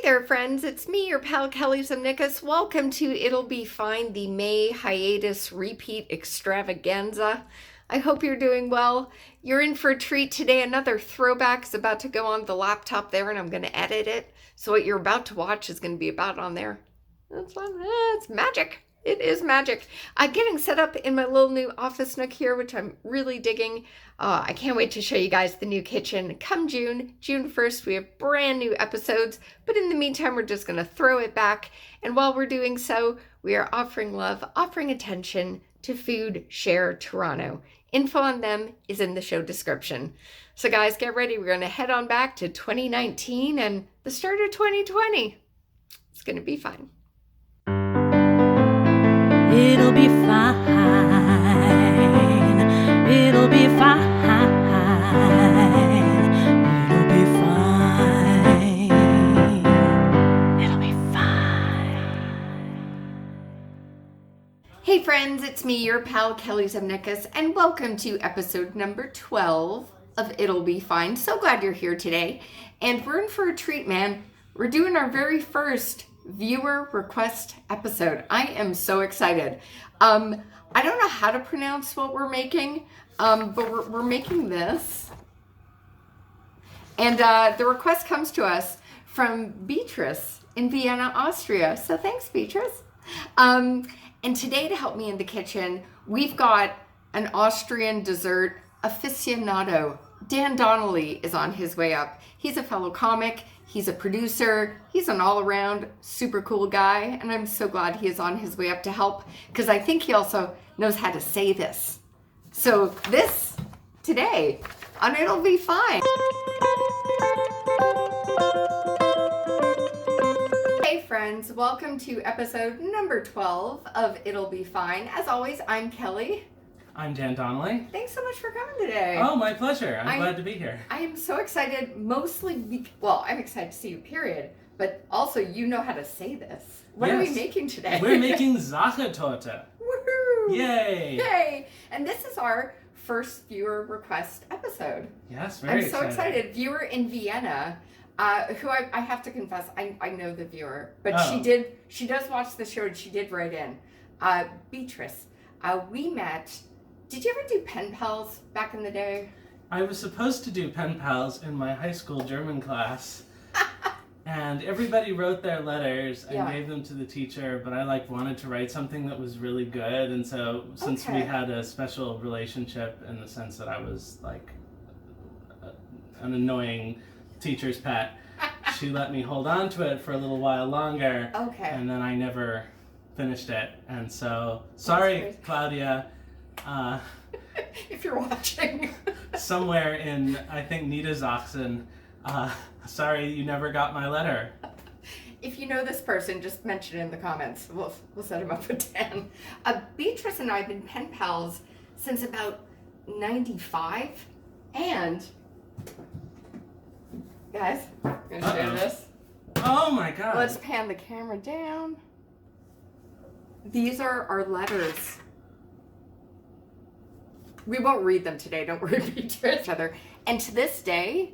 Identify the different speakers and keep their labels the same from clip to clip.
Speaker 1: there, friends. It's me, your pal Kelly Zemnikas. Welcome to It'll Be Fine, the May Hiatus Repeat Extravaganza. I hope you're doing well. You're in for a treat today. Another throwback is about to go on the laptop there, and I'm going to edit it. So what you're about to watch is going to be about on there. It's magic. It is magic. Getting set up in my little new office nook here, which I'm really digging. I can't wait to show you guys the new kitchen. Come June 1st, we have brand new episodes. But in the meantime, we're just going to throw it back. And while we're doing so, we are offering love, offering attention to FoodShare Toronto. Info on them is in the show description. So guys, get ready. We're going to head on back to 2019 and the start of 2020. It's going to be fun.
Speaker 2: It'll be fine. It'll be fine. It'll be fine. It'll be fine.
Speaker 1: Hey friends, it's me, your pal Kelly Zemnikas, and welcome to episode number 12 of It'll Be Fine. So glad you're here today. And we're in for a treat, man. We're doing our very first viewer request episode. I am so excited. I don't know how to pronounce what we're making, but we're making this. And the request comes to us from Beatrice in Vienna, Austria. So thanks, Beatrice. And today, to help me in the kitchen, we've got an Austrian dessert aficionado. Dan Donnelly is on his way up. He's a fellow comic. He's a producer. He's an all-around super cool guy. And I'm so glad he is on his way up to help, because I think he also knows how to say this. So this, today, on It'll Be Fine. Hey friends, welcome to episode number 12 of It'll Be Fine. As always, I'm Kelly.
Speaker 3: I'm Dan Donnelly.
Speaker 1: Thanks so much for coming today.
Speaker 3: Oh, my pleasure. I'm glad to be here.
Speaker 1: I am so excited, mostly, I'm excited to see you, period. But also, you know how to say this. What are we making today?
Speaker 3: We're making Sachertorte.
Speaker 1: Woohoo!
Speaker 3: Yay!
Speaker 1: Yay! And this is our first viewer request episode.
Speaker 3: Yes, very excited.
Speaker 1: I'm so excited. Viewer in Vienna, who I have to confess, I know the viewer, but she does watch the show, and she did write in. Beatrice, we met. Did you ever do pen pals back in the day?
Speaker 3: I was supposed to do pen pals in my high school German class. And everybody wrote their letters. I gave them to the teacher, but I wanted to write something that was really good. And so since we had a special relationship in the sense that I was an annoying teacher's pet, she let me hold on to it for a little while longer. Okay. And then I never finished it. And so, sorry, Claudia.
Speaker 1: If you're watching.
Speaker 3: Somewhere in, I think, Niedersachsen. Sorry, you never got my letter.
Speaker 1: If you know this person, just mention it in the comments. We'll set him up with Dan. Beatrice and I have been pen pals since about 95. And, guys, I'm going to show this.
Speaker 3: Oh my God.
Speaker 1: Let's pan the camera down. These are our letters. We won't read them today, don't worry, Beatrice. And to this day,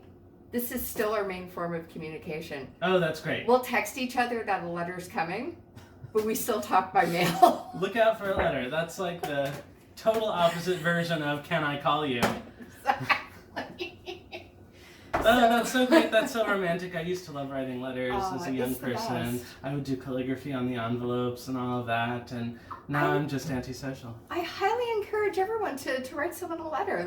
Speaker 1: this is still our main form of communication.
Speaker 3: Oh, that's great.
Speaker 1: We'll text each other that a letter's coming, but we still talk by mail.
Speaker 3: Look out for a letter. That's like the total opposite version of "Can I call you?"
Speaker 1: Exactly.
Speaker 3: Oh, that's so great. That's so romantic. I used to love writing letters as a young person.
Speaker 1: Best.
Speaker 3: I would do calligraphy on the envelopes and all of that, and now I'm just antisocial.
Speaker 1: I highly encourage everyone to write someone a letter,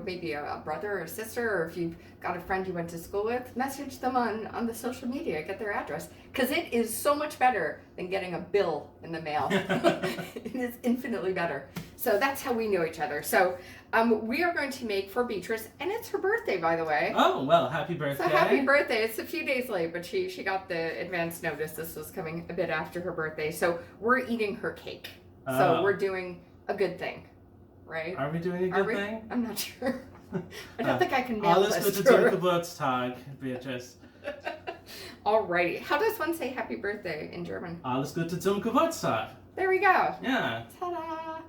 Speaker 1: maybe a brother or a sister, or if you've got a friend you went to school with, message them on the social media, get their address, because it is so much better than getting a bill in the mail. It is infinitely better. So that's how we know each other. So we are going to make for Beatrice, and it's her birthday, by the way.
Speaker 3: Oh, well, happy birthday.
Speaker 1: So happy birthday. It's a few days late, but she got the advance notice. This was coming a bit after her birthday. So we're eating her cake. So we're doing a good thing, right?
Speaker 3: Are we doing a good thing?
Speaker 1: I'm not sure. I don't think I can mail this
Speaker 3: Alles
Speaker 1: to
Speaker 3: Gute
Speaker 1: her.
Speaker 3: zum Geburtstag, Beatrice.
Speaker 1: Alrighty. How does one say happy birthday in German?
Speaker 3: Alles Gute zum Geburtstag.
Speaker 1: There we go.
Speaker 3: Yeah.
Speaker 1: Ta-da.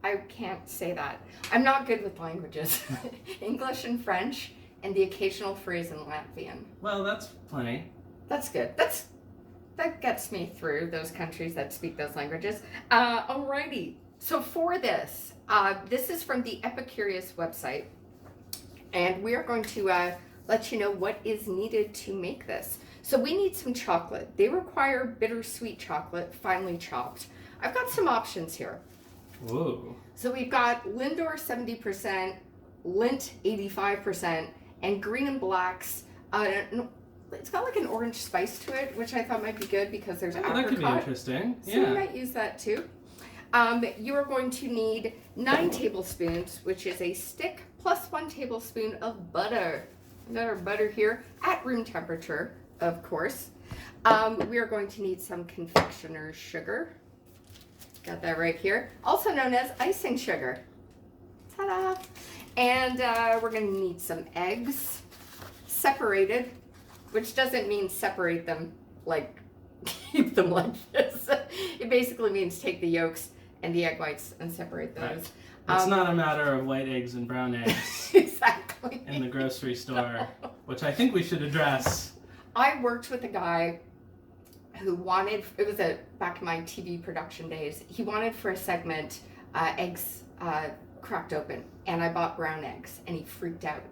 Speaker 1: I can't say that. I'm not good with languages. English and French, and the occasional phrase in Latvian.
Speaker 3: Well, that's plenty.
Speaker 1: That's good. That gets me through those countries that speak those languages. Alrighty. So for this, this is from the Epicurious website, and we are going to let you know what is needed to make this. So we need some chocolate. They require bittersweet chocolate, finely chopped. I've got some options here.
Speaker 3: Whoa.
Speaker 1: So we've got Lindor 70%, Lindt 85%, and green and blacks. It's got like an orange spice to it, which I thought might be good because there's apricot.
Speaker 3: That could be interesting.
Speaker 1: So we might use that too. You are going to need 9 tablespoons, which is a stick plus 1 tablespoon of butter. We've got our butter here at room temperature, of course. We are going to need some confectioner's sugar. Got that right here. Also known as icing sugar. Ta-da! And we're going to need some eggs, separated, which doesn't mean separate them, like keep them like this. It basically means take the yolks and the egg whites and separate those.
Speaker 3: Right. It's not a matter of white eggs and brown eggs
Speaker 1: exactly
Speaker 3: in the grocery store, which I think we should address.
Speaker 1: I worked with a guy who wanted, it was back in my TV production days, he wanted for a segment eggs cracked open, and I bought brown eggs, and he freaked out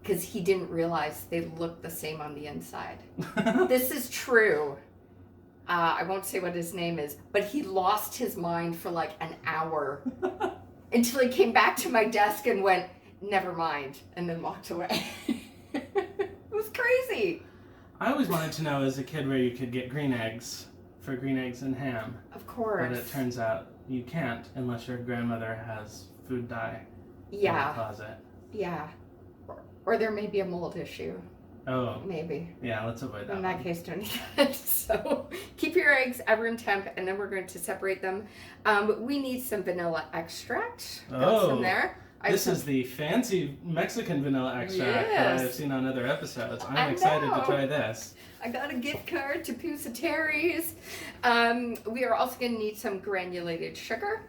Speaker 1: because he didn't realize they looked the same on the inside. This is true. I won't say what his name is, but he lost his mind for like an hour until he came back to my desk and went, never mind, and then walked away. It was crazy.
Speaker 3: I always wanted to know as a kid where you could get green eggs for green eggs and ham.
Speaker 1: Of course.
Speaker 3: But it turns out you can't unless your grandmother has food dye in the closet.
Speaker 1: Yeah. Or there may be a mold issue.
Speaker 3: Oh.
Speaker 1: Maybe.
Speaker 3: Yeah, let's avoid that.
Speaker 1: In that case, don't eat it. So keep your eggs at room temp, and then we're going to separate them. We need some vanilla extract. Got some there.
Speaker 3: This is the fancy Mexican vanilla extract that I've seen on other episodes. I'm excited to try this.
Speaker 1: I got a gift card to Pusateri's. We are also going to need some granulated sugar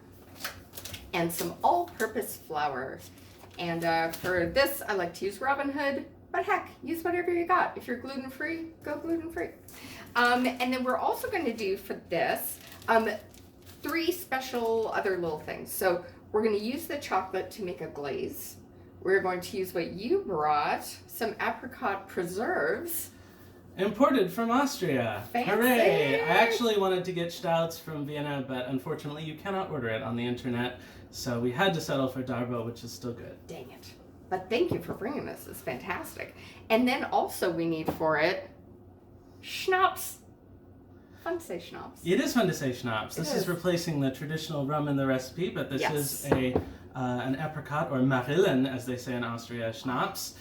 Speaker 1: and some all-purpose flour. And for this, I like to use Robin Hood, but heck, use whatever you got. If you're gluten-free, go gluten-free. And then we're also going to do for this 3 special other little things. So we're going to use the chocolate to make a glaze. We're going to use what you brought, some apricot preserves.
Speaker 3: Imported from Austria.
Speaker 1: Fancy.
Speaker 3: Hooray! I actually wanted to get Stouts from Vienna, but unfortunately you cannot order it on the internet. So we had to settle for Darbo, which is still good.
Speaker 1: Dang it. But thank you for bringing this. It's fantastic. And then also we need for it schnapps. Fun to say schnapps.
Speaker 3: It is fun to say schnapps. This is replacing the traditional rum in the recipe, but this is an apricot, or Marillen, as they say in Austria, schnapps,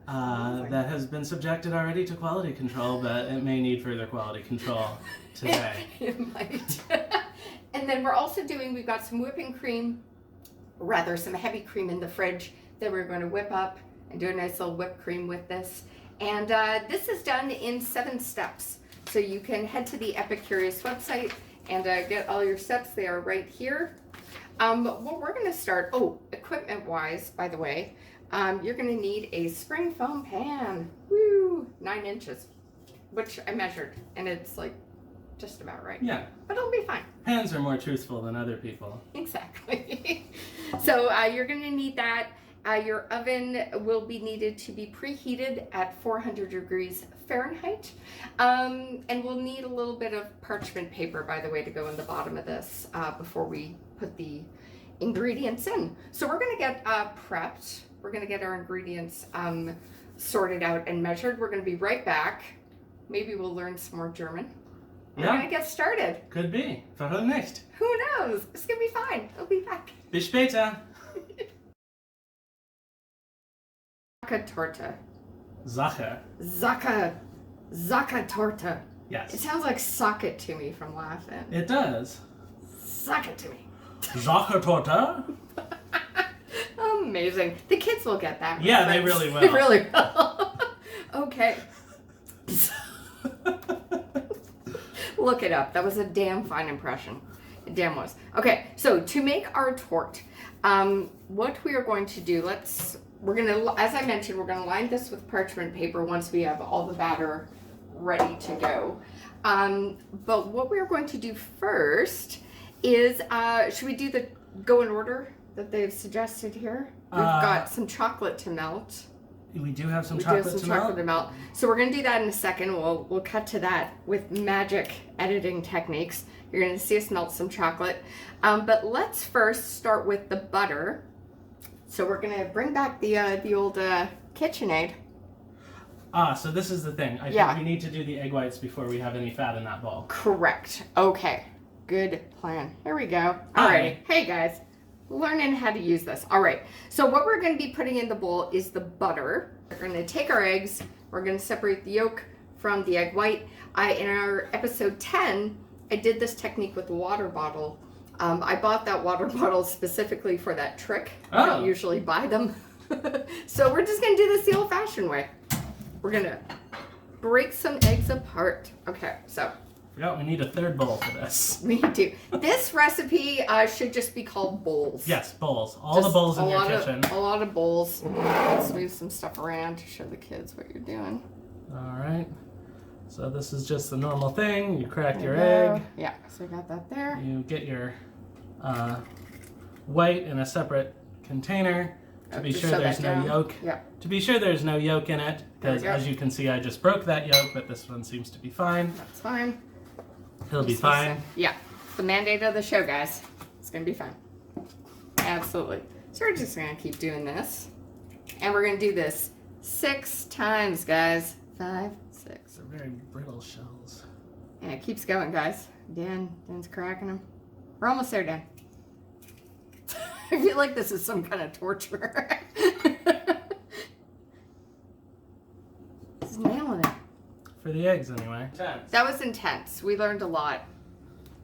Speaker 3: that has been subjected already to quality control, but it may need further quality control today.
Speaker 1: It might. And then we're also we've got some whipping cream, rather some heavy cream in the fridge that we're going to whip up and do a nice little whipped cream with this. And this is done in 7 steps. So you can head to the Epicurious website and get all your steps. They are right here. What we're going to start, equipment-wise, by the way, you're going to need a spring foam pan. Woo! 9 inches, which I measured, and it's like just about right.
Speaker 3: Yeah.
Speaker 1: But it'll be fine.
Speaker 3: Pans are more truthful than other people.
Speaker 1: Exactly. So you're going to need that. Your oven will be needed to be preheated at 400 degrees Fahrenheit. And we'll need a little bit of parchment paper, by the way, to go in the bottom of this before we put the ingredients in. So we're going to get prepped. We're going to get our ingredients sorted out and measured. We're going to be right back. Maybe we'll learn some more German. We're going to get started.
Speaker 3: Could be. Warum nicht?
Speaker 1: Who knows? It's going to be fine. I'll be back.
Speaker 3: Bis später.
Speaker 1: Torte.
Speaker 3: Sache.
Speaker 1: Zacca torte.
Speaker 3: Yes.
Speaker 1: It sounds like sock it to me from laughing.
Speaker 3: It does.
Speaker 1: Sock it to me.
Speaker 3: Sache torte?
Speaker 1: Amazing. The kids will get that.
Speaker 3: Yeah, they really will.
Speaker 1: They really will. Okay. Look it up. That was a damn fine impression. It damn was. Okay, so to make our torte, what we are going to do, we're gonna, as I mentioned, we're gonna line this with parchment paper once we have all the batter ready to go. But what we're going to do first is, should we do the go in order that they've suggested here? We've got some chocolate to melt.
Speaker 3: We do have some chocolate to melt.
Speaker 1: So we're gonna do that in a second. We'll cut to that with magic editing techniques. You're gonna see us melt some chocolate. But let's first start with the butter. So we're gonna bring back the old KitchenAid.
Speaker 3: So this is the thing. I think we need to do the egg whites before we have any fat in that bowl.
Speaker 1: Correct. Okay. Good plan. Here we go. Alrighty. Hey guys. Learning how to use this. All right. So what we're going to be putting in the bowl is the butter. We're going to take our eggs. We're going to separate the yolk from the egg white. In our episode 10, I did this technique with the water bottle. I bought that water bottle specifically for that trick. I don't usually buy them. So we're just going to do this the old-fashioned way. We're going to break some eggs apart. Okay, so.
Speaker 3: Forgot we need a third bowl for this.
Speaker 1: We do. This recipe should just be called bowls.
Speaker 3: Yes, bowls. All the bowls in your kitchen.
Speaker 1: A lot of bowls. Let's move some stuff around to show the kids what you're doing.
Speaker 3: All right. So this is just the normal thing. You crack your egg.
Speaker 1: Yeah, so we got that there.
Speaker 3: You get your white in a separate container to be sure there's no yolk.
Speaker 1: Yeah.
Speaker 3: To be sure there's no yolk in it, because as you can see, I just broke that yolk, but this one seems to be fine.
Speaker 1: That's fine.
Speaker 3: It'll be fine.
Speaker 1: Yeah, it's the mandate of the show, guys. It's gonna be fine. Absolutely. So we're just gonna keep doing this. And we're gonna do this 6 times, guys. 5, 6.
Speaker 3: They're very brittle shells.
Speaker 1: And it keeps going, guys. Dan's cracking them. We're almost there, Dan. I feel like this is some kind of torture. Just nailing it.
Speaker 3: For the eggs, anyway.
Speaker 1: That was intense. We learned a lot.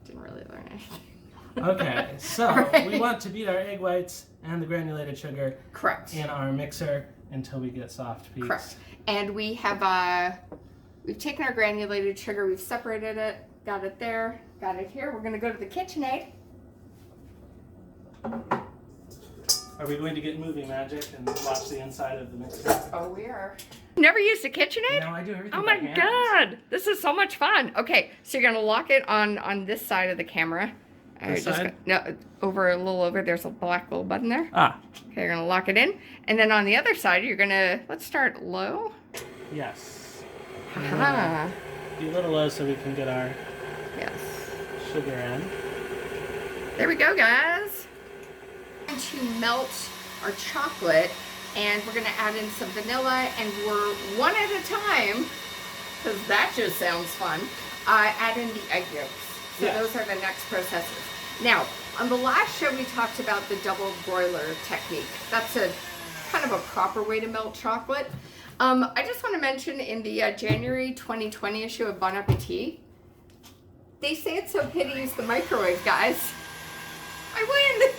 Speaker 1: Didn't really learn anything.
Speaker 3: Okay, so we want to beat our egg whites and the granulated sugar in our mixer until we get soft peaks.
Speaker 1: Correct. And we have we've taken our granulated sugar, we've separated it, got it there, got it here. We're gonna go to the KitchenAid.
Speaker 3: Are we going to get movie magic and watch the inside of the mixer?
Speaker 1: Oh, we are. Never used a KitchenAid?
Speaker 3: No, I do everything
Speaker 1: Oh
Speaker 3: by
Speaker 1: my
Speaker 3: hand.
Speaker 1: God, this is so much fun. Okay, so you're gonna lock it on this side of the camera.
Speaker 3: This side?
Speaker 1: No, over a little over, there's a black little button there.
Speaker 3: Okay,
Speaker 1: you're gonna lock it in. And then on the other side, you're gonna, let's start low.
Speaker 3: Yes.
Speaker 1: Aha.
Speaker 3: Be a little low so we can get our sugar in.
Speaker 1: There we go, guys. We're going to melt our chocolate, and we're gonna add in some vanilla, and we're one at a time, because that just sounds fun, add in the egg yolks. So those are the next processes. Now, on the last show, we talked about the double broiler technique. That's a kind of a proper way to melt chocolate. I just want to mention in the January 2020 issue of Bon Appetit, they say it's okay to use the microwave, guys. I win!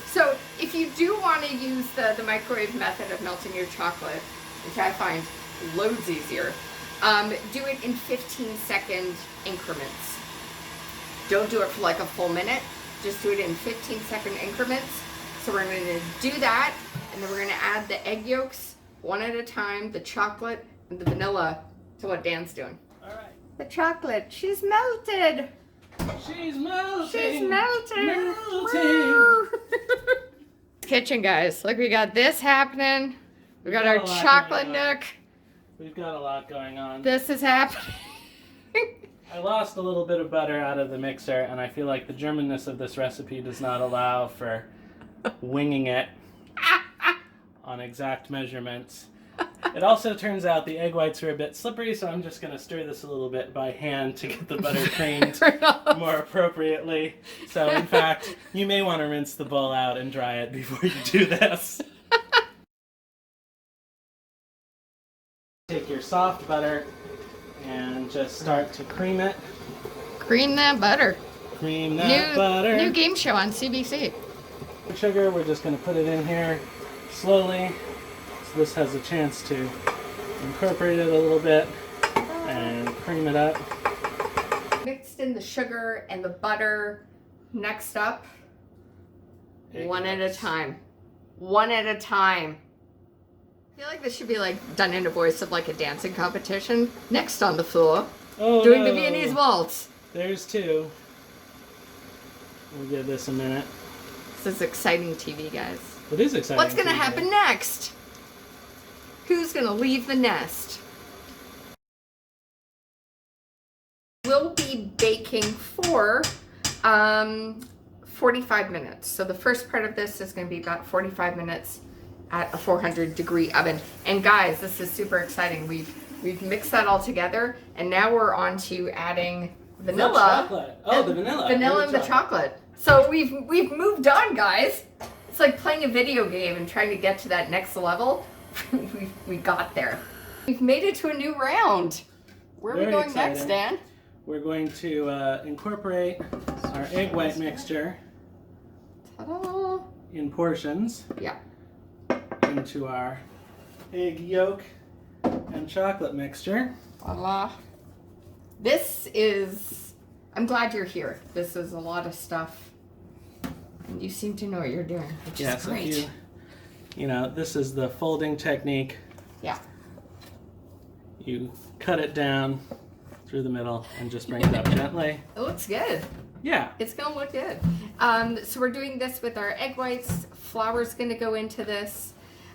Speaker 1: So if you do want to use the microwave method of melting your chocolate, which I find loads easier, do it in 15-second increments. Don't do it for like a full minute. Just do it in 15-second increments. So we're going to do that, and then we're going to add the egg yolks one at a time, the chocolate, and the vanilla to what Dan's doing.
Speaker 3: All right.
Speaker 1: The chocolate, she's melted.
Speaker 3: She's melting.
Speaker 1: She's melting.
Speaker 3: Melting.
Speaker 1: Kitchen, guys. Look, we got this happening. We got our chocolate nook.
Speaker 3: We've got a lot going on.
Speaker 1: This is happening.
Speaker 3: I lost a little bit of butter out of the mixer, and I feel like the Germanness of this recipe does not allow for winging it on exact measurements. It also turns out the egg whites are a bit slippery, so I'm just going to stir this a little bit by hand to get the butter creamed more appropriately. So, in fact, you may want to rinse the bowl out and dry it before you do this. Take your soft butter and just start to cream it.
Speaker 1: Cream that butter.
Speaker 3: Cream that butter.
Speaker 1: New game show on CBC.
Speaker 3: Sugar, we're just going to put it in here slowly. So this has a chance to incorporate it a little bit and cream it up.
Speaker 1: Mixed in the sugar and the butter. Next up, one at a time. One at a time. I feel like this should be like done in a voice of like a dancing competition. Next on the floor,
Speaker 3: Oh,
Speaker 1: doing
Speaker 3: no.
Speaker 1: the Viennese waltz.
Speaker 3: There's two. We'll give this a minute.
Speaker 1: This is exciting TV, guys.
Speaker 3: It is exciting.
Speaker 1: What's gonna
Speaker 3: TV.
Speaker 1: happen next? Who's gonna leave the nest? We'll be baking for 45 minutes. So the first part of this is gonna be about 45 minutes at a 400-degree oven. And guys, this is super exciting. We've mixed that all together, and now we're on to adding vanilla.
Speaker 3: The chocolate. Oh, the vanilla.
Speaker 1: Vanilla and the chocolate. So we've moved on, guys. It's like playing a video game and trying to get to that next level. we got there. We've made it to a new round. Where are we going next, Dan?
Speaker 3: We're going to incorporate our egg white mixture
Speaker 1: Ta-da!
Speaker 3: in portions
Speaker 1: Yeah.
Speaker 3: into our egg yolk and chocolate mixture.
Speaker 1: Voila. This is, I'm glad you're here. This is a lot of stuff. And you seem to know what you're doing, which is
Speaker 3: So
Speaker 1: great.
Speaker 3: you know, this is the folding technique.
Speaker 1: Yeah.
Speaker 3: You cut it down through the middle and just bring it up gently.
Speaker 1: It looks good.
Speaker 3: Yeah.
Speaker 1: It's gonna look good. So we're doing this with our egg whites. Flour's gonna go into this.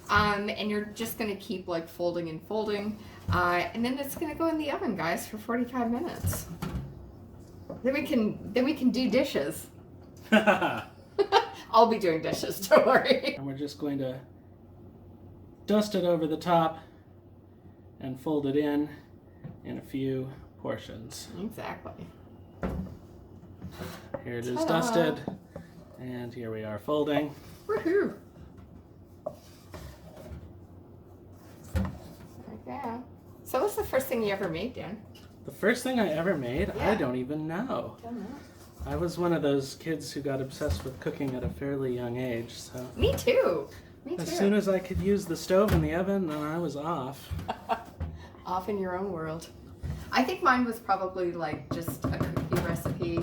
Speaker 1: And you're just gonna keep like folding and folding. And then it's gonna go in the oven, guys, for 45 minutes. Then we can do dishes. I'll be doing dishes, don't worry.
Speaker 3: And we're just going to dust it over the top and fold it in a few portions.
Speaker 1: Exactly.
Speaker 3: Here it is
Speaker 1: Ta-da.
Speaker 3: dusted, and here we are folding.
Speaker 1: Woohoo! Yeah. So what's the first thing you ever made, Dan?
Speaker 3: The first thing I ever made,
Speaker 1: Yeah.
Speaker 3: I don't even know.
Speaker 1: Don't know.
Speaker 3: I was one of those kids who got obsessed with cooking at a fairly young age, so
Speaker 1: Me too. Me too.
Speaker 3: as soon as I could use the stove and the oven, then I was off.
Speaker 1: Off in your own world. I think mine was probably like just a cookie recipe,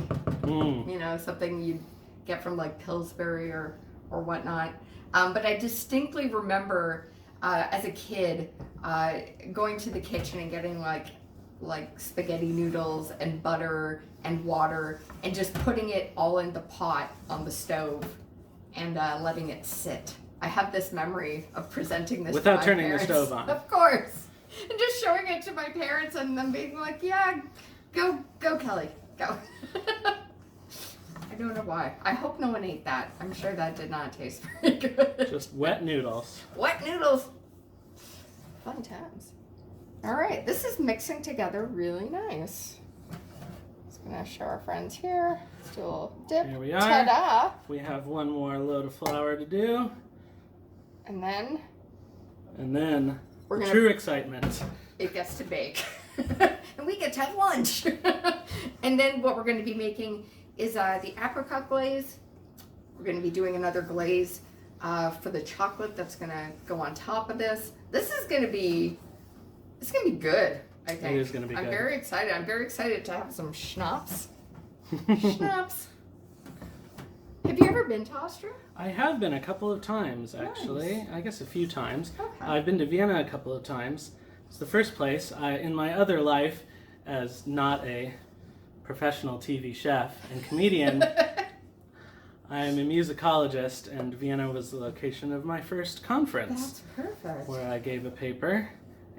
Speaker 3: Mm.
Speaker 1: you know, something you'd get from like Pillsbury or whatnot. But I distinctly remember as a kid going to the kitchen and getting like spaghetti noodles and butter and water and just putting it all in the pot on the stove and letting it sit. I have this memory of presenting this
Speaker 3: Without
Speaker 1: to my
Speaker 3: turning the
Speaker 1: parents.
Speaker 3: stove on.
Speaker 1: Of course. And just showing it to my parents and them being like, yeah, go Kelly, go. I don't know why. I hope no one ate that. I'm sure that did not taste very good.
Speaker 3: Just wet noodles.
Speaker 1: Wet noodles. Fun times. All right, this is mixing together really nice. Just gonna show our friends here. Let's do a little dip.
Speaker 3: Here we are.
Speaker 1: Ta-da!
Speaker 3: We have one more load of flour to do,
Speaker 1: And then
Speaker 3: and then
Speaker 1: we're
Speaker 3: the
Speaker 1: gonna
Speaker 3: true excitement.
Speaker 1: it gets to bake. And we get to have lunch. And then what we're gonna be making is the apricot glaze. We're gonna be doing another glaze for the chocolate that's gonna go on top of this. This is gonna be, it's gonna be good, I think.
Speaker 3: It is gonna be
Speaker 1: I'm
Speaker 3: good.
Speaker 1: very excited. I'm very excited to have some schnapps. Schnapps. Have you ever been to Austria?
Speaker 3: I have been a couple of times, actually.
Speaker 1: Nice.
Speaker 3: I guess a few times.
Speaker 1: Okay.
Speaker 3: I've been to Vienna a couple of times. It's the first place. In my other life, as not a professional TV chef and comedian, I am a musicologist, and Vienna was the location of my first conference,
Speaker 1: That's perfect.
Speaker 3: where I gave a paper.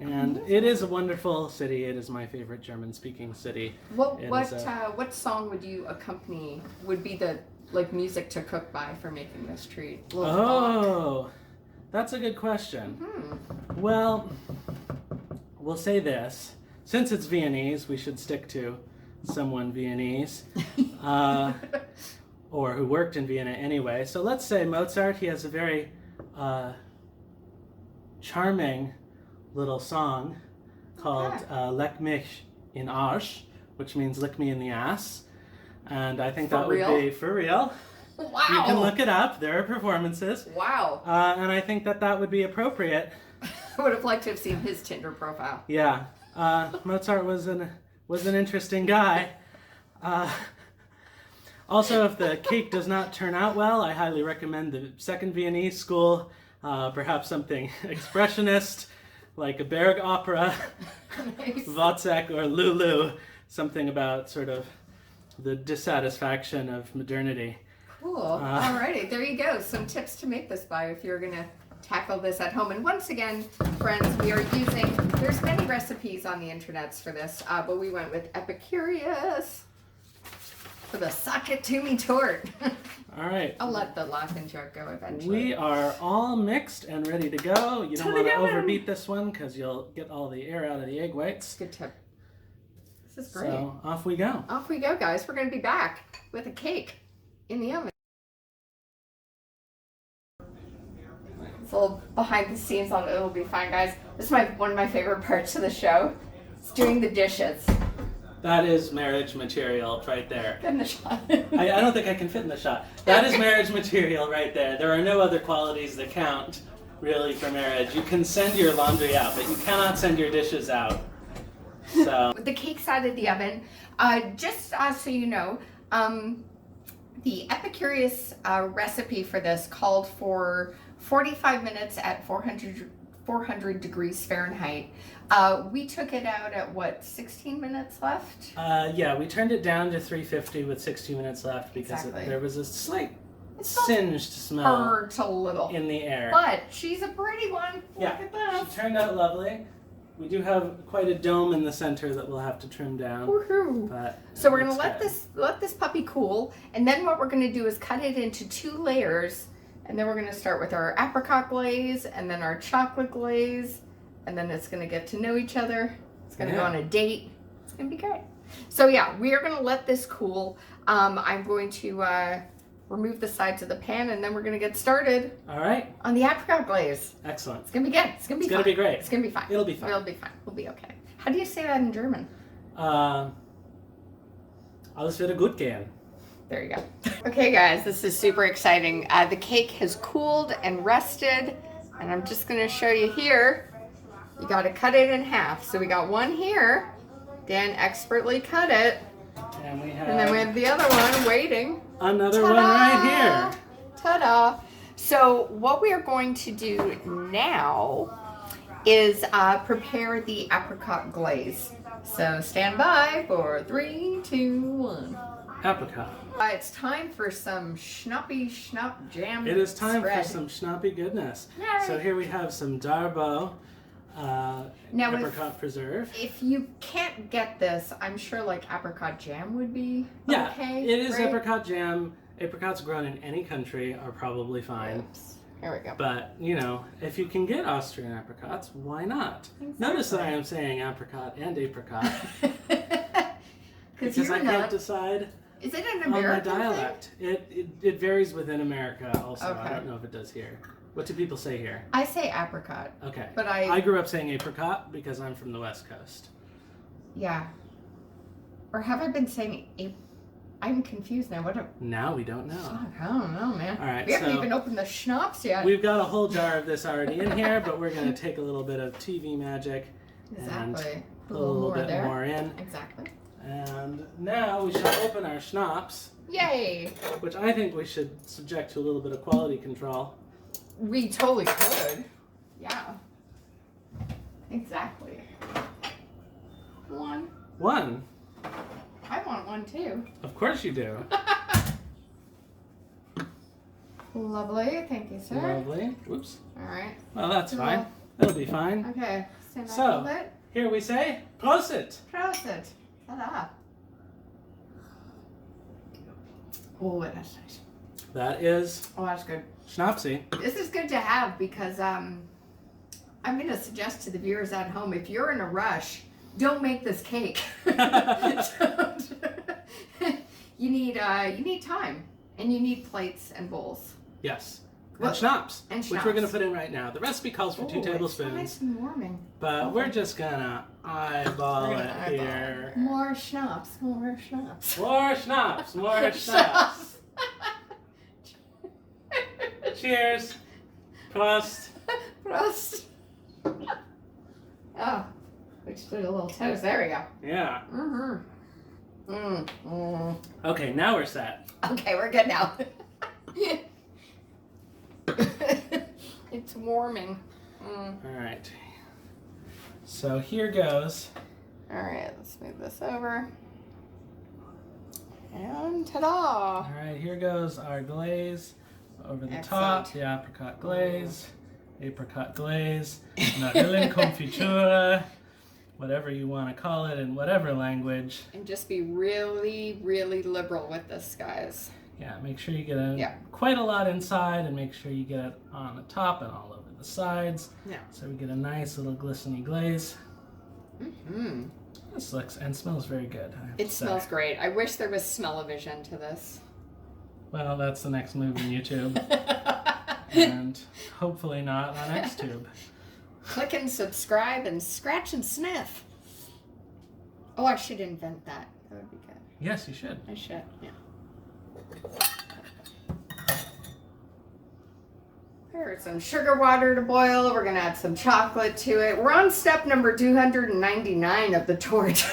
Speaker 3: And it is a wonderful city. It is my favorite German-speaking city.
Speaker 1: What song would you accompany? Would be the like music to cook by for making this treat? A little Bach.
Speaker 3: Oh, that's a good question.
Speaker 1: Hmm.
Speaker 3: Well, we'll say this. Since it's Viennese, we should stick to someone Viennese, or who worked in Vienna anyway. So let's say Mozart. He has a very charming little song called Leck mich in Arsch, which means lick me in the ass. And I think
Speaker 1: For
Speaker 3: that
Speaker 1: real?
Speaker 3: would be for real.
Speaker 1: Wow.
Speaker 3: You can look it up. There are performances.
Speaker 1: Wow.
Speaker 3: And I think that would be appropriate.
Speaker 1: I would have liked to have seen his Tinder profile.
Speaker 3: Yeah. Mozart was an interesting guy. Also, if the cake does not turn out well, I highly recommend the second Viennese school, perhaps something expressionist, like a Berg opera,
Speaker 1: Nice.
Speaker 3: Wozzeck or Lulu, something about sort of the dissatisfaction of modernity.
Speaker 1: Cool. Alrighty, there you go. Some tips to make this by if you're gonna tackle this at home. And once again, friends, we are using, there's many recipes on the internets for this, but we went with Epicurious for the sock it to me tort.
Speaker 3: All right.
Speaker 1: I'll let the laughing joke go eventually.
Speaker 3: We are all mixed and ready to go. You don't want to overbeat this one because you'll get all the air out of the egg whites.
Speaker 1: Good tip. This is great.
Speaker 3: So off we go.
Speaker 1: Off we go, guys. We're going to be back with a cake in the oven. It's a little behind the scenes on It'll Be Fine, guys. This is one of my favorite parts of the show. It's doing the dishes.
Speaker 3: That is marriage material right there.
Speaker 1: Get in the shot.
Speaker 3: I don't think I can fit in the shot. That is marriage material right there. There are no other qualities that count, really, for marriage. You can send your laundry out, but you cannot send your dishes out. So
Speaker 1: The cake's out of the oven. Just so you know, the Epicurious recipe for this called for 45 minutes at 400 degrees Fahrenheit. We took it out at what, 16 minutes left?
Speaker 3: yeah, we turned it down to 350 with 60 minutes left because
Speaker 1: Exactly.
Speaker 3: there was a slight
Speaker 1: It's still
Speaker 3: singed smell
Speaker 1: hurts a little.
Speaker 3: in the air.
Speaker 1: But she's a pretty one.
Speaker 3: Yeah,
Speaker 1: Look at that.
Speaker 3: she turned out lovely. We do have quite a dome in the center that we'll have to trim down.
Speaker 1: Woohoo.
Speaker 3: But
Speaker 1: So we're gonna
Speaker 3: it's
Speaker 1: let this puppy cool, and then what we're gonna do is cut it into 2 layers, and then we're gonna start with our apricot glaze, and then our chocolate glaze, and then it's gonna get to know each other. It's gonna go
Speaker 3: Yeah.
Speaker 1: on a date. It's gonna be great. So yeah, we are gonna let this cool. I'm going to remove the sides of the pan, and then we're gonna get started
Speaker 3: All right,
Speaker 1: on the apricot glaze.
Speaker 3: excellent.
Speaker 1: It's gonna be good. It's gonna be
Speaker 3: It's
Speaker 1: fun.
Speaker 3: gonna be great.
Speaker 1: It's gonna be fine.
Speaker 3: It'll be fine.
Speaker 1: It'll be fine. We'll be okay. How do you say that in German?
Speaker 3: Alles wird gut gehen.
Speaker 1: There you go. Okay, guys, this is super exciting. The cake has cooled and rested, and I'm just gonna show you here. You gotta cut it in half. So we got one here. Dan expertly cut it.
Speaker 3: And we
Speaker 1: And then we
Speaker 3: have
Speaker 1: have the other one waiting.
Speaker 3: another one right
Speaker 1: Ta-da!
Speaker 3: here.
Speaker 1: Ta-da! So what we are going to do now is prepare the apricot glaze. So stand by for 3, 2, 1.
Speaker 3: Apricot.
Speaker 1: It's time for some schnappy schnapp jam.
Speaker 3: It is time
Speaker 1: spread.
Speaker 3: for some schnappy goodness.
Speaker 1: Yay.
Speaker 3: So here we have some Darbo
Speaker 1: Now,
Speaker 3: apricot preserve.
Speaker 1: If you can't get this, I'm sure like apricot jam would be
Speaker 3: Yeah,
Speaker 1: okay.
Speaker 3: it is
Speaker 1: right?
Speaker 3: apricot jam. Apricots grown in any country are probably fine.
Speaker 1: Oops. Here we go.
Speaker 3: But, you know, if you can get Austrian apricots, why not? Notice that I am saying apricot and apricot because I can't decide
Speaker 1: Is it an
Speaker 3: on my
Speaker 1: American
Speaker 3: dialect. It varies within America also. I
Speaker 1: Okay.
Speaker 3: don't know if it does here. What do people say here?
Speaker 1: thing? I say apricot,
Speaker 3: Okay.
Speaker 1: but
Speaker 3: I grew up saying apricot because I'm from the West Coast.
Speaker 1: yeah. Or have I been saying I'm confused now.
Speaker 3: Now we don't know.
Speaker 1: Fuck, I don't know, man.
Speaker 3: All right,
Speaker 1: We haven't
Speaker 3: so
Speaker 1: even opened the schnapps yet.
Speaker 3: we've got a whole jar of this already in here, but we're going to take a little bit of TV magic
Speaker 1: Exactly.
Speaker 3: and put a little bit
Speaker 1: there.
Speaker 3: more in.
Speaker 1: Exactly.
Speaker 3: And now we shall open our schnapps,
Speaker 1: Yay!
Speaker 3: which I think we should subject to a little bit of quality control.
Speaker 1: We totally could. Yeah. Exactly. One.
Speaker 3: One.
Speaker 1: I want one too.
Speaker 3: Of course you do.
Speaker 1: Lovely. Thank you, sir.
Speaker 3: Lovely. Whoops.
Speaker 1: All right.
Speaker 3: Well, that's
Speaker 1: Cool.
Speaker 3: fine. It'll be fine.
Speaker 1: Okay. Stand back
Speaker 3: So-
Speaker 1: a little bit.
Speaker 3: Here we say, Prosit.
Speaker 1: Prosit. Ta-da. Oh, that's nice.
Speaker 3: That is
Speaker 1: Oh, that's good.
Speaker 3: Schnapsy.
Speaker 1: This is good to have because I'm going to suggest to the viewers at home, if you're in a rush, don't make this cake. You need time, and you need plates and bowls.
Speaker 3: Yes.
Speaker 1: Well,
Speaker 3: And schnapps,
Speaker 1: and
Speaker 3: which we're going to
Speaker 1: schnapps.
Speaker 3: put in right now. The recipe calls for 2
Speaker 1: Ooh,
Speaker 3: tablespoons,
Speaker 1: It's nice and warming.
Speaker 3: but we're just going to eyeball
Speaker 1: We're
Speaker 3: it
Speaker 1: gonna eyeball
Speaker 3: here.
Speaker 1: More schnapps. More schnapps.
Speaker 3: More schnapps, more schnapps. Cheers. Prost.
Speaker 1: Prost. Oh, we just did a little toast. There we go.
Speaker 3: Yeah. Okay, now we're set.
Speaker 1: Okay, we're good now. It's warming.
Speaker 3: All right. So here goes.
Speaker 1: All right, let's move this over. And ta-da!
Speaker 3: All right, here goes our glaze over the top. The apricot glaze. Apricot glaze. Vanille confiture. Whatever you want to call it in whatever language.
Speaker 1: And just be really, really liberal with this, guys.
Speaker 3: Yeah, make sure you get quite a lot inside, and make sure you get it on the top and all over the sides.
Speaker 1: Yeah.
Speaker 3: So we get a nice little glistening glaze.
Speaker 1: Mm-hmm.
Speaker 3: This looks and smells very good.
Speaker 1: It smells great. I wish there was smell-o-vision to this.
Speaker 3: Well, that's the next move in YouTube. And hopefully not on Xtube.
Speaker 1: Click and subscribe and scratch and sniff. Oh, I should invent that. That would be good.
Speaker 3: Yes, you should.
Speaker 1: I should, yeah. There's some sugar water to boil. We're going to add some chocolate to it. We're on step number 299 of the torch.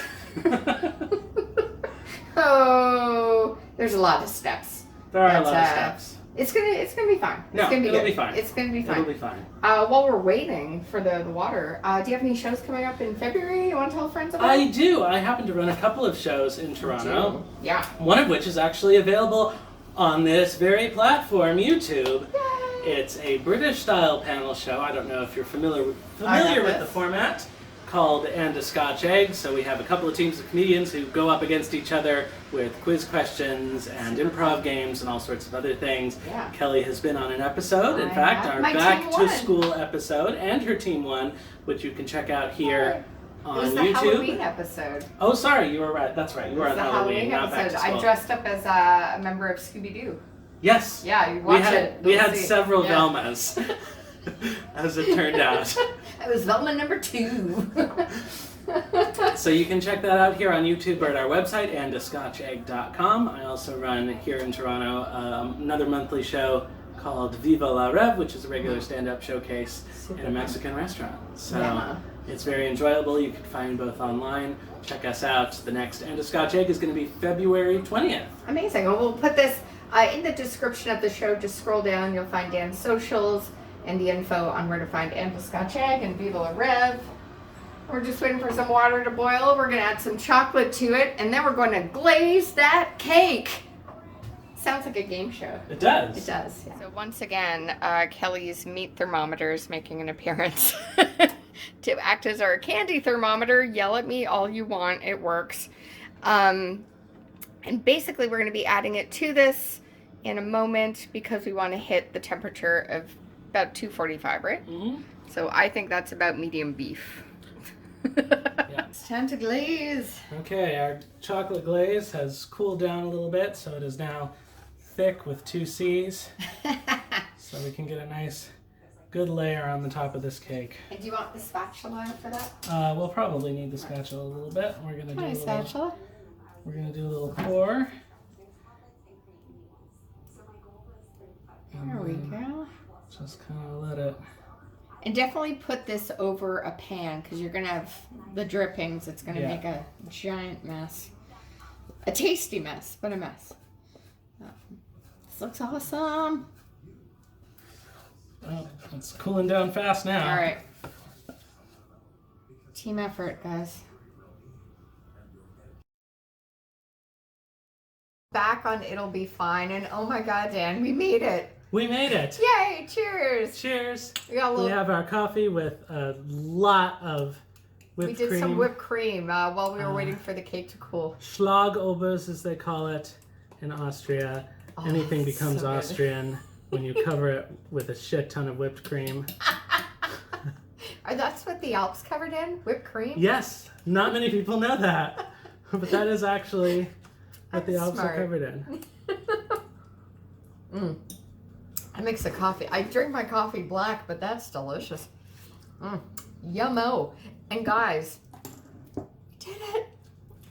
Speaker 1: Oh, there's a lot of steps.
Speaker 3: There are a lot of steps.
Speaker 1: It's gonna be fine.
Speaker 3: It'll be fine.
Speaker 1: It's gonna be fine.
Speaker 3: It'll be fine.
Speaker 1: While we're waiting for the water, do you have any shows coming up in February you want to tell friends about?
Speaker 3: I do. I happen to run a couple of shows in Toronto.
Speaker 1: Yeah.
Speaker 3: One of which is actually available on this very platform, YouTube.
Speaker 1: Yay.
Speaker 3: It's a British-style panel show. I don't know if you're familiar with the format. Called And a Scotch Egg. So we have a couple of teams of comedians who go up against each other with quiz questions and improv games and all sorts of other things.
Speaker 1: Yeah.
Speaker 3: Kelly has been on an episode, in fact, our Back to School episode, and her team won, which you can check out here on YouTube.
Speaker 1: It was the Halloween episode.
Speaker 3: Oh, sorry, you were right. That's right, you were on Halloween, not Back to School.
Speaker 1: I dressed up as a member of Scooby-Doo.
Speaker 3: Yes.
Speaker 1: Yeah, you watch it.
Speaker 3: We had several Velmas, as it turned out.
Speaker 1: It was Velma number 2.
Speaker 3: So you can check that out here on YouTube or at our website, andascotchegg.com. I also run here in Toronto another monthly show called Viva la Rev, which is a regular stand-up showcase in a Mexican restaurant. So it's very enjoyable. You can find both online. Check us out. The next And a Scotch Egg is going to be February 20th.
Speaker 1: Amazing. Well, we'll put this in the description of the show. Just scroll down. You'll find Dan's socials and the info on where to find And a Scotch Egg and Viva la Rev. We're just waiting for some water to boil. We're going to add some chocolate to it, and then we're going to glaze that cake. Sounds like a game show.
Speaker 3: It does.
Speaker 1: It does, yeah. So once again, Kelly's meat thermometer is making an appearance to act as our candy thermometer. Yell at me all you want. It works. And basically, we're going to be adding it to this in a moment because we want to hit the temperature of about 245, right?
Speaker 3: Mm-hmm.
Speaker 1: So I think that's about medium beef.
Speaker 3: Yeah.
Speaker 1: It's time to glaze.
Speaker 3: Okay, our chocolate glaze has cooled down a little bit, so it is now thick with 2 C's. So we can get a nice, good layer on the top of this cake.
Speaker 1: And do you want the spatula for that?
Speaker 3: We'll probably need the spatula a little bit. We're gonna do
Speaker 1: Spatula.
Speaker 3: We're gonna do a little pour.
Speaker 1: There we go.
Speaker 3: Just kind of let it.
Speaker 1: And definitely put this over a pan because you're going to have the drippings. It's going to make a giant mess. A tasty mess, but a mess. This looks awesome.
Speaker 3: Well, it's cooling down fast now.
Speaker 1: All right. Team effort, guys. Back on It'll Be Fine. And oh my God, Dan, we made it.
Speaker 3: We made it.
Speaker 1: Yay, cheers.
Speaker 3: Cheers.
Speaker 1: We
Speaker 3: have our coffee with a lot of whipped cream.
Speaker 1: We did some whipped cream while we were waiting for the cake to cool.
Speaker 3: Schlagobers, as they call it in Austria. Anything becomes so Austrian when you cover it with a shit ton of whipped cream.
Speaker 1: That's what the Alps covered in? Whipped cream?
Speaker 3: Yes. Not many people know that. But that is actually what the Alps are covered in.
Speaker 1: I mix the coffee. I drink my coffee black, but that's delicious. Yummo. And guys, we did it.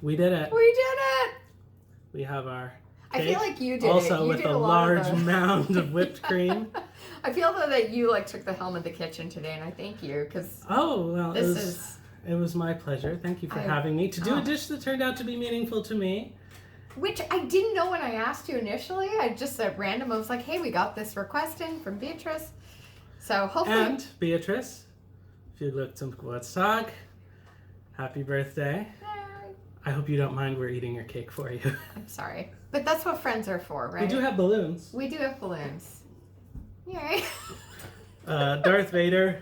Speaker 3: We did it.
Speaker 1: We did it.
Speaker 3: We have our
Speaker 1: cake. I feel like you did
Speaker 3: also
Speaker 1: it. You
Speaker 3: with
Speaker 1: did
Speaker 3: a large mound of whipped cream.
Speaker 1: I feel though that you took the helm of the kitchen today, and I thank you because
Speaker 3: it was my pleasure. Thank you for having me to do a dish that turned out to be meaningful to me.
Speaker 1: Which I didn't know when I asked you initially. I just said random. I was like, hey, we got this request in from Beatrice. So hopefully.
Speaker 3: And Beatrice, viel zum Geburtstag. Happy birthday. I hope you don't mind we're eating your cake for you.
Speaker 1: I'm sorry. But that's what friends are for, right?
Speaker 3: We do have balloons.
Speaker 1: We do have balloons. Yay.
Speaker 3: Darth Vader.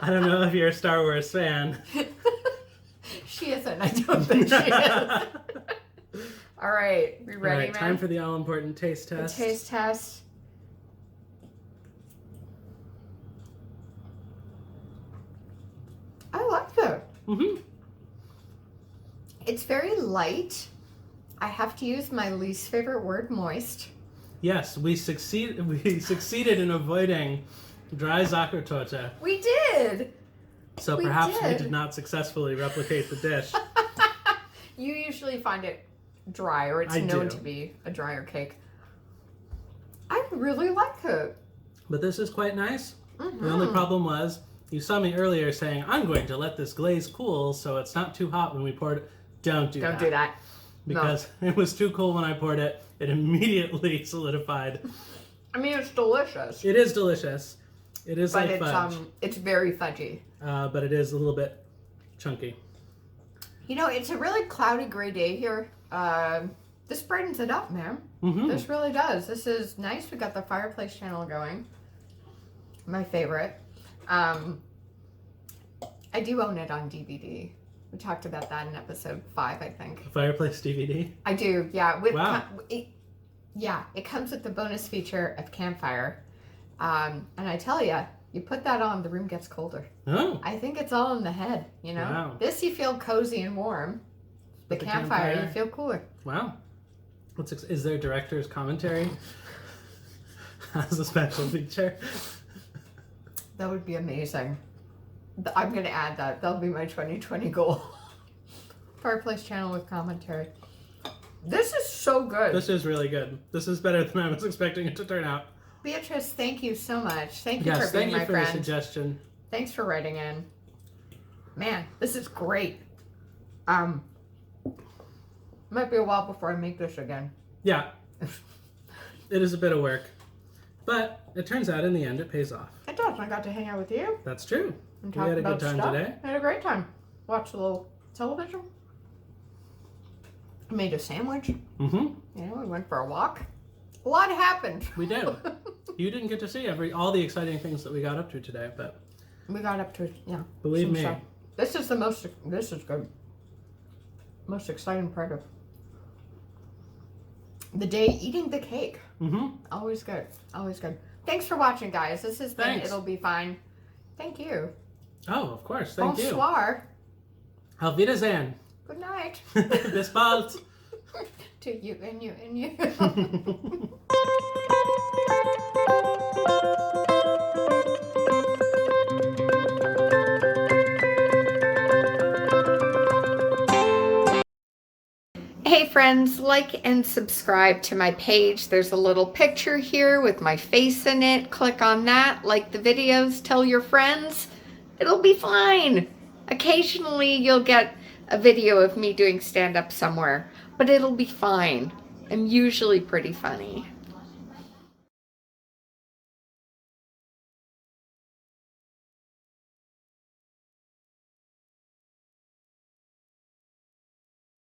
Speaker 3: I don't know if you're a Star Wars fan.
Speaker 1: She isn't. I don't think she is. All right. We ready,
Speaker 3: All right,
Speaker 1: man?
Speaker 3: time for the all-important taste test.
Speaker 1: The taste test. I like it.
Speaker 3: Mm-hmm.
Speaker 1: It's very light. I have to use my least favorite word, moist.
Speaker 3: Yes, we succeeded in avoiding dry Zuckertorte.
Speaker 1: We did.
Speaker 3: So
Speaker 1: We
Speaker 3: perhaps we
Speaker 1: did.
Speaker 3: did not successfully replicate the dish.
Speaker 1: You usually find it dry, or it's
Speaker 3: I
Speaker 1: known
Speaker 3: do.
Speaker 1: to be a drier cake. I really like it.
Speaker 3: But this is quite nice.
Speaker 1: Mhm.
Speaker 3: The only problem was, you saw me earlier saying, I'm going to let this glaze cool so it's not too hot when we pour it. Don't do that.
Speaker 1: Don't do that.
Speaker 3: Because it was too cool when I poured it. It immediately solidified.
Speaker 1: I mean, it's delicious.
Speaker 3: It is delicious. It is
Speaker 1: But
Speaker 3: like fudge.
Speaker 1: it's very fudgy.
Speaker 3: But it is a little bit chunky.
Speaker 1: You know, it's a really cloudy gray day here. This brightens it up, man.
Speaker 3: Mm-hmm.
Speaker 1: This really does. This is nice. We got the fireplace channel going. My favorite. I do own it on DVD. We talked about that in episode 5, I think.
Speaker 3: Fireplace DVD.
Speaker 1: I do, yeah.
Speaker 3: Wow.
Speaker 1: It comes with the bonus feature of campfire. And I tell you, you put that on, the room gets colder.
Speaker 3: Oh.
Speaker 1: I think it's all in the head, you know?
Speaker 3: Wow.
Speaker 1: This you feel cozy and warm. The
Speaker 3: With the
Speaker 1: campfire,
Speaker 3: campfire.
Speaker 1: you feel cooler.
Speaker 3: Wow. Is there director's commentary as a special feature?
Speaker 1: That would be amazing. I'm going to add that. That'll be my 2020 goal. Fireplace channel with commentary. This is so good.
Speaker 3: This is really good. This is better than I was expecting it to turn out.
Speaker 1: Beatrice, thank you so much. Thank you
Speaker 3: Yes,
Speaker 1: for being
Speaker 3: thank you
Speaker 1: my
Speaker 3: for the
Speaker 1: friend.
Speaker 3: suggestion.
Speaker 1: Thanks for writing in. Man, this is great. Might be a while before I make this again.
Speaker 3: Yeah. It is a bit of work. But it turns out in the end it pays off.
Speaker 1: It does. I got to hang out with you
Speaker 3: That's true.
Speaker 1: and
Speaker 3: We
Speaker 1: talk
Speaker 3: had a
Speaker 1: about
Speaker 3: good time
Speaker 1: stuff.
Speaker 3: today.
Speaker 1: I had a great time. Watched a little television. Made a sandwich.
Speaker 3: Mm-hmm.
Speaker 1: You know, we went for a walk. A lot happened.
Speaker 3: We did. You didn't get to see all the exciting things that we got up to today, but
Speaker 1: We got up to, yeah.
Speaker 3: believe
Speaker 1: some
Speaker 3: me.
Speaker 1: stuff. This is good. Most exciting part of the day, eating the cake.
Speaker 3: Mm-hmm.
Speaker 1: Always good. Always good. Thanks for watching, guys. This has been
Speaker 3: Thanks.
Speaker 1: It'll Be Fine. Thank you.
Speaker 3: Oh, of course. Thank
Speaker 1: Bonsoir.
Speaker 3: you. Auf Wiedersehen.
Speaker 1: Good night.
Speaker 3: Bis bald.
Speaker 1: To you and you and you. Hey friends, like and subscribe to my page. There's a little picture here with my face in it. Click on that, like the videos, tell your friends. It'll be fine. Occasionally you'll get a video of me doing stand-up somewhere, but it'll be fine. I'm usually pretty funny.